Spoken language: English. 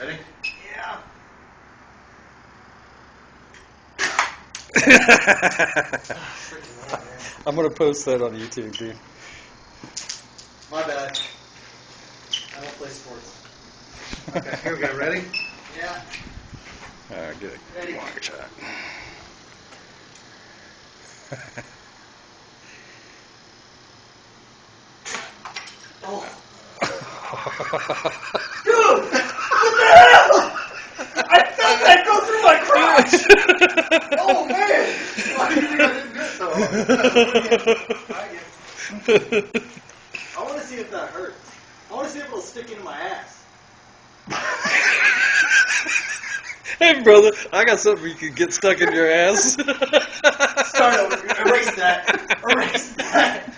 Ready? Yeah. I'm gonna post that on YouTube, dude. My bad. I don't play sports. Okay, here we go. Ready? Yeah. Alright, get a Ready. longer shot. Oh. Dude! What the hell? I felt that go through my crotch! Oh man! Why do you think I didn't get so hard? I want to see if that hurts. I want to see if it'll stick into my ass. Hey, brother, I got something you can get stuck in your ass. Start over. Erase that. Erase that.